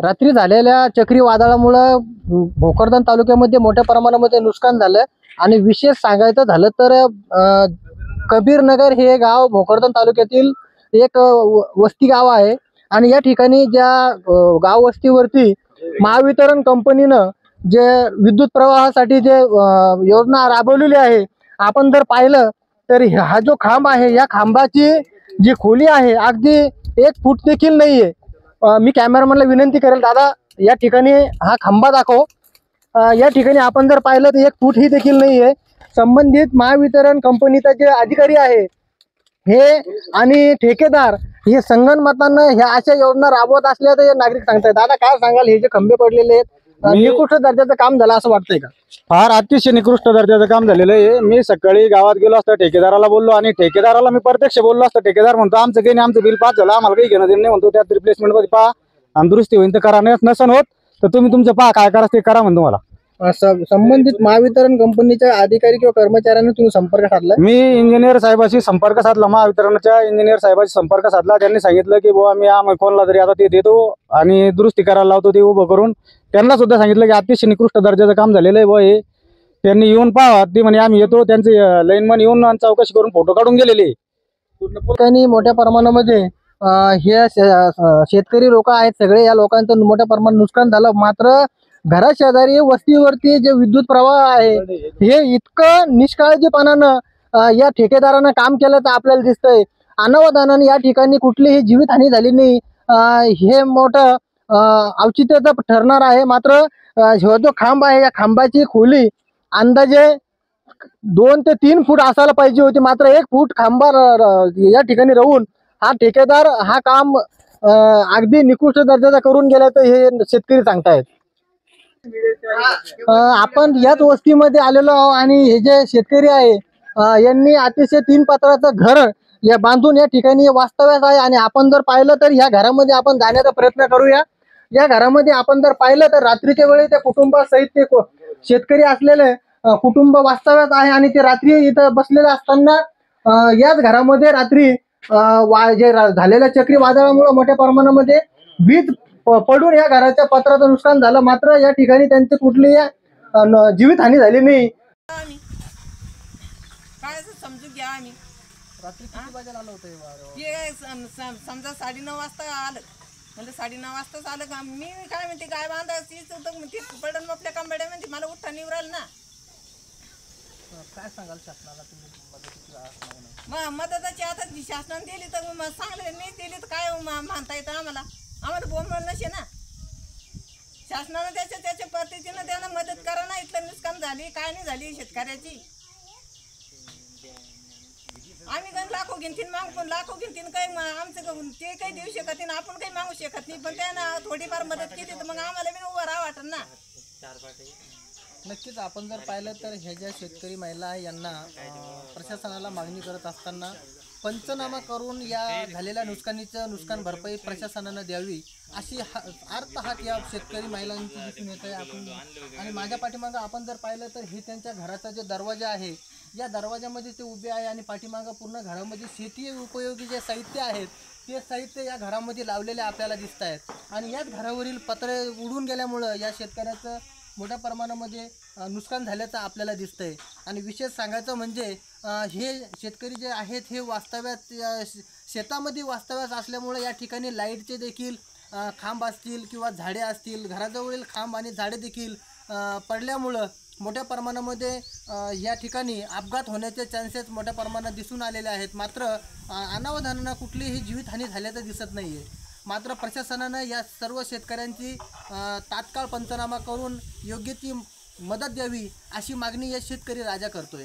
रात्री झालेल्या चक्रीवादळामुळं भोकरदन तालुक्यामध्ये मोठ्या प्रमाणामध्ये नुकसान झालं आणि विशेष सांगायचं झालं तर कबीरनगर हे गाव भोकरदन तालुक्यातील एक वस्ती गाव आहे आणि या ठिकाणी ज्या गाव वस्तीवरती महावितरण कंपनीनं जे विद्युत प्रवाहासाठी जे योजना राबवलेली आहे, आपण जर पाहिलं तर हा जो खांब आहे या खांबाची जी खोली आहे अगदी 1 फूट देखील नाहीये। मी कॅमेरामॅनला विनंती करेल, दादा या ठिकाणी हा खांबा दाखव। या ठिकाणी आपण जर पाहिलं तर 1 फूट ही देखील नाहीये। संबंधित महावितरण कंपनीचा जे अधिकारी आहे हे आणि ठेकेदार हे संगनमतानं ह्या अशा योजना राबवत असल्याचं हे नागरिक सांगतात। दादा काय सांगाल, हे जे खंबे पडलेले आहेत निकृष्ट दर्जाचं काम झालं असं वाटतंय का? फार अतिशय निकृष्ट दर्जाचं काम झालेलं आहे। मी सकाळी गावात गेलो असतो, ठेकेदाराला बोललो आणि ठेकेदाराला मी प्रत्यक्ष बोललो असतो। ठेकेदार म्हणतो आमचं काही नाही, आमचं बिल पास झालं, आम्हाला काही घेणं देणं नाही म्हणतो। त्यात रिप्लेसमेंट मध्ये पहा आणि दुरुस्ती होईल तर करा, नसन होत तर तुम्ही तुमचं पहा काय करा ते करा म्हणतो मला। संबंधित महावितरण कंपनीच्या अधिकारी किंवा कर्मचाऱ्यांनी तुम्ही संपर्क साधला? मी इंजिनियर साहेबाशी संपर्क साधला, महावितरणाच्या इंजिनियर साहेबाशी संपर्क साधला। त्यांनी सांगितलं की बुवा मी आम्ही कोणला तरी आता ते देतो आणि दुरुस्ती करायला लावतो ते उभं करून। त्यांना सुद्धा सांगितलं की अतिशय निकृष्ट दर्जाचं काम झालेलं आहे बुवा हे, त्यांनी येऊन पाहा। ते म्हणे आम्ही येतो, त्यांचे लाईनमन येऊन चौकशी करून फोटो काढून गेलेले। त्यांनी मोठ्या प्रमाणामध्ये हे शेतकरी लोक आहेत सगळे, या लोकांचं मोठ्या प्रमाणात नुकसान झालं। मात्र घरा शेजारी वस्तीवरती जे विद्युत प्रवाह आहे हे इतकं निष्काळजीपणानं या ठेकेदारानं काम केलं तर आपल्याला दिसतंय। अनावधानाने या ठिकाणी कुठलीही जीवितहानी झाली नाही, हे मोठं औचित्याचं ठरणार आहे। मात्र जो खांब आहे या खांबाची खोली अंदाजे 2 ते 3 फूट असायला पाहिजे होती, मात्र 1 फूट खांबा या ठिकाणी राहून हा ठेकेदार हा काम अगदी निकृष्ट दर्जाचा करून गेल्याचं हे शेतकरी सांगतायत। आपण याच वस्तीमध्ये आलेलो आहोत आणि हे जे शेतकरी आहे यांनी अतिशय 3 पत्राचं घर या बांधून या ठिकाणी वास्तव्यास आहे आणि आपण जर पाहिलं तर या घरामध्ये आपण जाण्याचा प्रयत्न करूया। या घरामध्ये आपण जर पाहिलं तर रात्रीच्या वेळी त्या कुटुंबासहित ते शेतकरी असलेले कुटुंब वास्तव्यात आहे आणि ते रात्री इथं बसलेले असताना याच घरामध्ये रात्री जे झालेल्या चक्रीवादळामुळे मोठ्या प्रमाणामध्ये वीज पडून या घराच्या पत्राचं नुकसान झालं। मात्र या ठिकाणी त्यांची कुठलीही जीवितहानी झाली नाही। काय समजू घ्या आम्ही रात्री किती वाजेला आलं होतं हे समजा 9:30 वाजता आलं, म्हणजे 9:30 वाजताच आलं का मी काय म्हणते गाय बांधायची ती पडन आपल्या कांबड्या म्हणते मला उठता निवराल ना। काय सांगाल शासनाला तुम्ही मदतीची आस मागणं? मदताची आता शासनाने दिली तर चांगले, नाही दिली तर काय मानता येतं आम्हाला? आम्हाला बोंबल नसे ना। शासनानं त्याच्या पद्धतीनं त्यांना मदत करा ना। इथलं नुकसान झाली काय नाही झाली शेतकऱ्याची। आम्ही काही लाखो गिनतीन मागतो, लाखो गिनतीन काही आमचं ते काही देऊ शकत नाही, आपण काही मागू शकत नाही, पण त्यांना थोडीफार मदत केली तर मग आम्हाला बी उभं राहा वाटत ना। नक्कीच आपण जर पाहिलं तर ह्या ज्या शेतकरी महिला आहे यांना प्रशासनाला मागणी करत असताना पंचनामा करून या झालेल्या नुकसान भरपाई प्रशासनानं द्यावी अशी अर्थ हात या शेतकरी महिलांची दिसून येत आहे। आपण आणि माझ्या पाठीमागं आपण जर पाहिलं तर हे त्यांच्या घराचा जो दरवाजा आहे या दरवाजामध्ये ते उभे आहे आणि पाठीमागं पूर्ण घरामध्ये शेती उपयोगी जे साहित्य आहेत ते साहित्य या घरामध्ये लावलेले आपल्याला दिसत आहेत आणि याच घरावरील पत्रे उडून गेल्यामुळं या शेतकऱ्याचं मोठ्या प्रमाणामध्ये नुकसान झाल्याचं आपल्याला दिसतंय। आणि विशेष सांगायचं म्हणजे हे शेतकरी जे आहेत हे वास्तव्यात शेतामध्ये वास्तव्यास असल्यामुळे या ठिकाणी लाईटचे देखील खांब असतील किंवा झाडे असतील, घराजवळील खांब आणि झाडे देखील पडल्यामुळं मोठ्या प्रमाणामध्ये या ठिकाणी अपघात होण्याचे चान्सेस मोठ्या प्रमाणात दिसून आलेले आहेत। मात्र अनावधानानं कुठलीही जीवितहानी झाल्याचं दिसत नाही आहे। मात्र प्रशासनानं या सर्व शेतकऱ्यांची तात्काळ पंचनामा करून योग्य ती मदत द्यावी अशी मागणी या शेतकरी राजा करतोय।